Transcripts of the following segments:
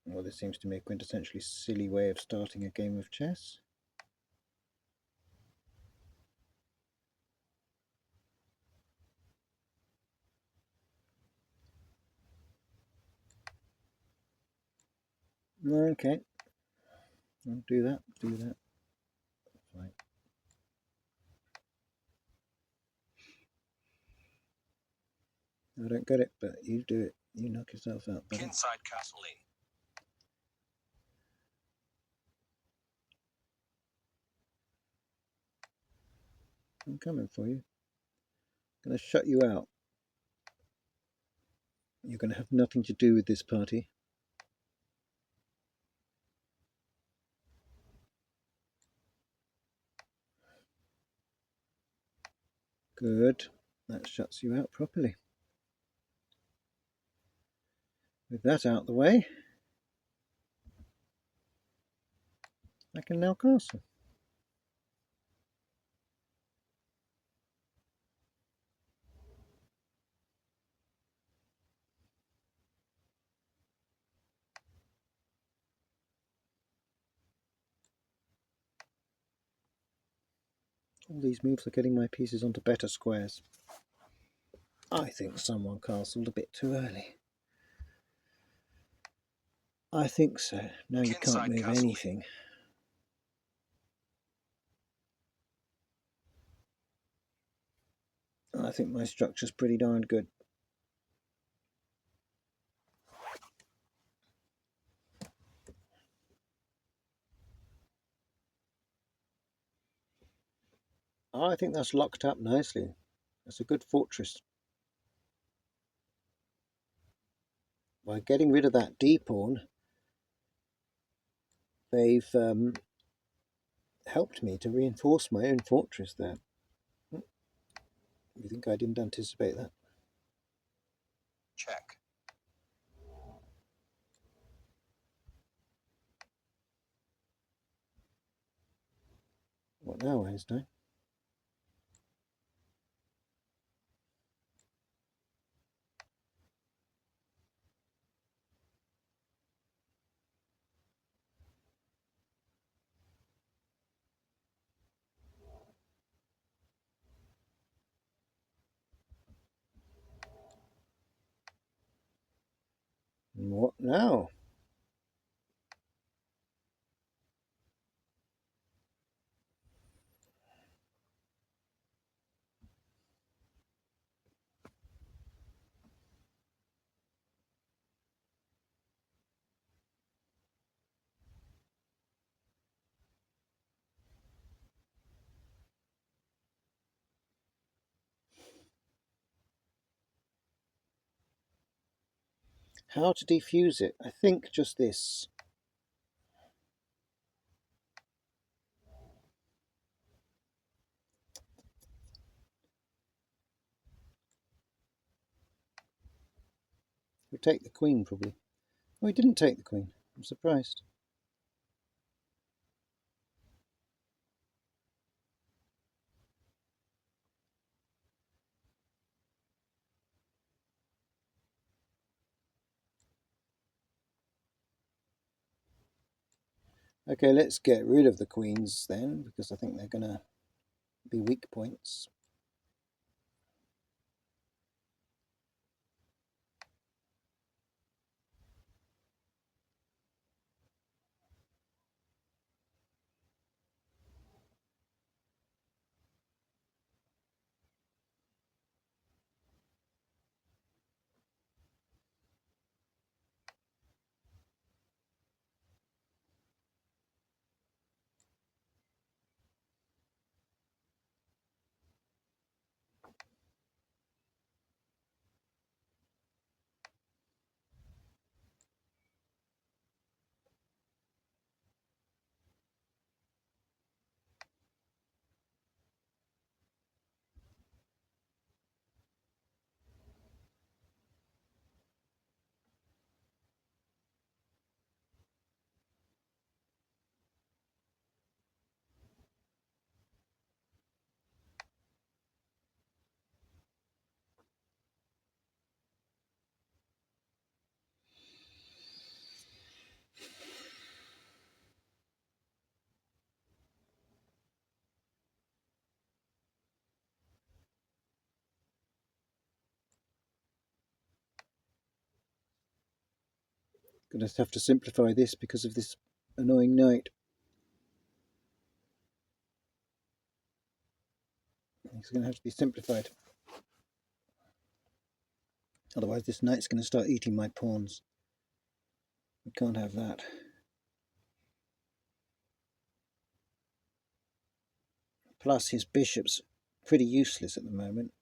Well, this seems to me a quintessentially silly way of starting a game of chess. Okay, I'll do that. Fine. I don't get it, but you do it. You knock yourself out. Inside castle E. I'm coming for you. I'm going to shut you out. You're going to have nothing to do with this party. Good. That shuts you out properly. With that out the way, I can now castle. All these moves are getting my pieces onto better squares. I think someone castled a bit too early. I think so. Now you can't move anything. I think my structure's pretty darn good. I think that's locked up nicely. That's a good fortress. By getting rid of that D pawn, they've helped me to reinforce my own fortress there. You think I didn't anticipate that? Check. What now, Einstein? What now? How to defuse it? I think just this. We'll take the queen, probably. Oh, he didn't take the queen. I'm surprised. Okay, let's get rid of the queens then, because I think they're going to be weak points. going to have to simplify this because of this annoying knight. It's going to have to be simplified. Otherwise this knight's going to start eating my pawns. We can't have that. Plus his bishop's pretty useless at the moment.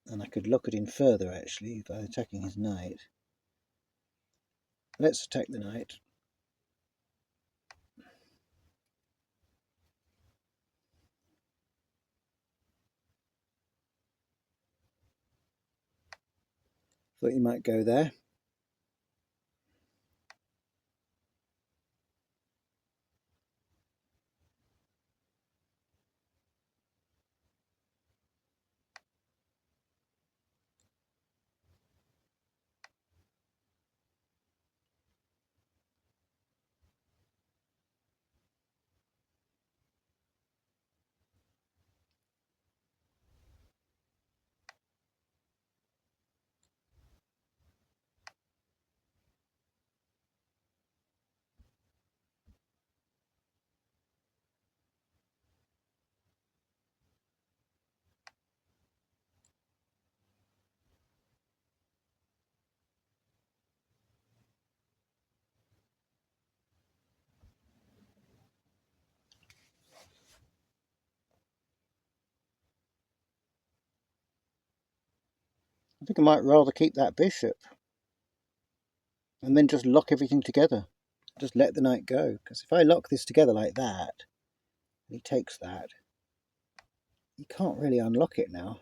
And I could lock it in further actually by attacking his knight. Let's attack the knight. Thought you might go there. I think I might rather keep that bishop and then just lock everything together. Just let the knight go. Because if I lock this together like that, and he takes that, you can't really unlock it now.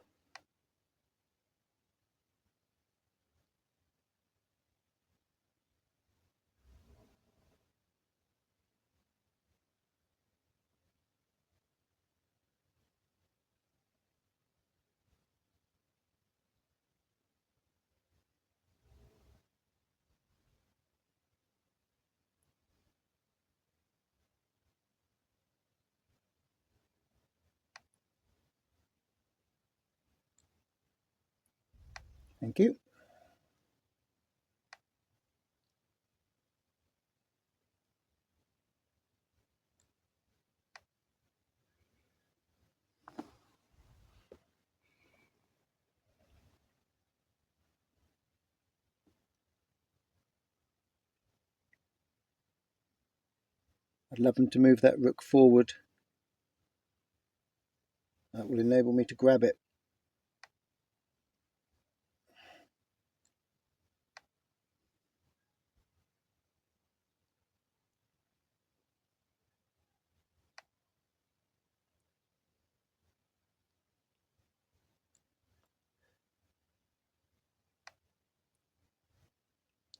Thank you. I'd love him to move that rook forward. That will enable me to grab it.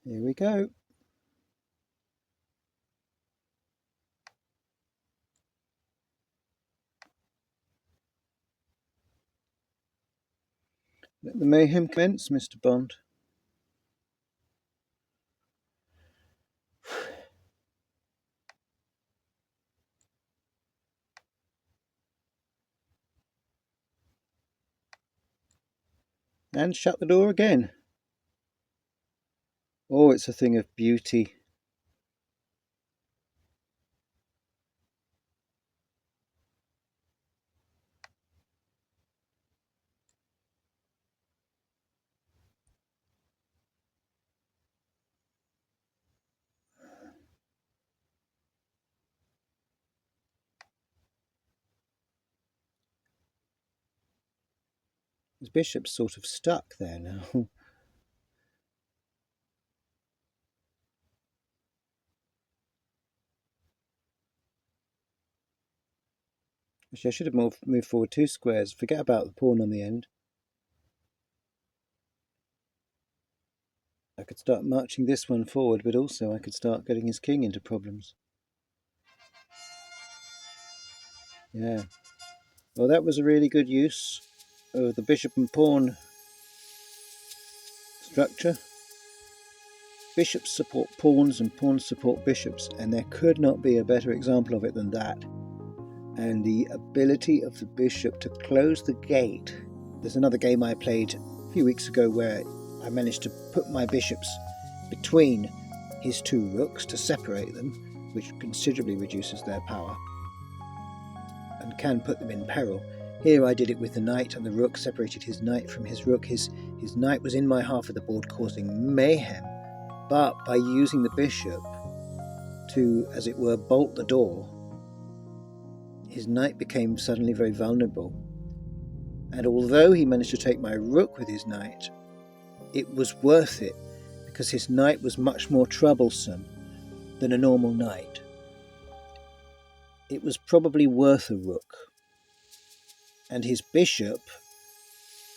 Here we go. Let the mayhem commence, Mr. Bond. And shut the door again. Oh, it's a thing of beauty. His bishop's sort of stuck there now. Actually, I should have moved forward 2 squares. Forget about the pawn on the end. I could start marching this one forward, but also I could start getting his king into problems. Yeah. Well, that was a really good use of the bishop and pawn structure. Bishops support pawns and pawns support bishops, and there could not be a better example of it than that. And the ability of the bishop to close the gate. There's another game I played a few weeks ago where I managed to put my bishops between his two rooks to separate them, which considerably reduces their power and can put them in peril. Here I did it with the knight and the rook, separated his knight from his rook. His knight was in my half of the board causing mayhem, but by using the bishop to, as it were, bolt the door, his knight became suddenly very vulnerable. And although he managed to take my rook with his knight, it was worth it, because his knight was much more troublesome than a normal knight. It was probably worth a rook. And his bishop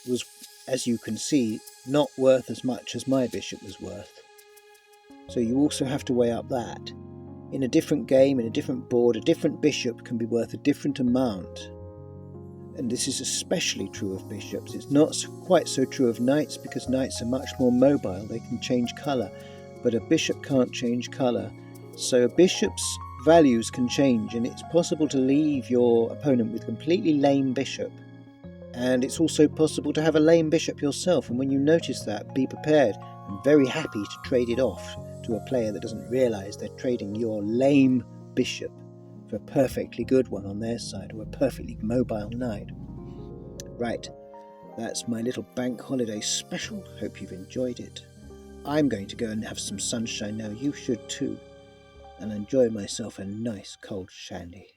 was, as you can see, not worth as much as my bishop was worth. So you also have to weigh up that. In a different game, in a different board, a different bishop can be worth a different amount. And this is especially true of bishops. It's not quite so true of knights, because knights are much more mobile. They can change colour, but a bishop can't change colour. So a bishop's values can change, and it's possible to leave your opponent with a completely lame bishop. And it's also possible to have a lame bishop yourself, and when you notice that, be prepared and very happy to trade it off to a player that doesn't realise they're trading your lame bishop for a perfectly good one on their side, or a perfectly mobile knight. Right, that's my little bank holiday special. Hope you've enjoyed it. I'm going to go and have some sunshine now. You should too. And enjoy myself a nice cold shandy.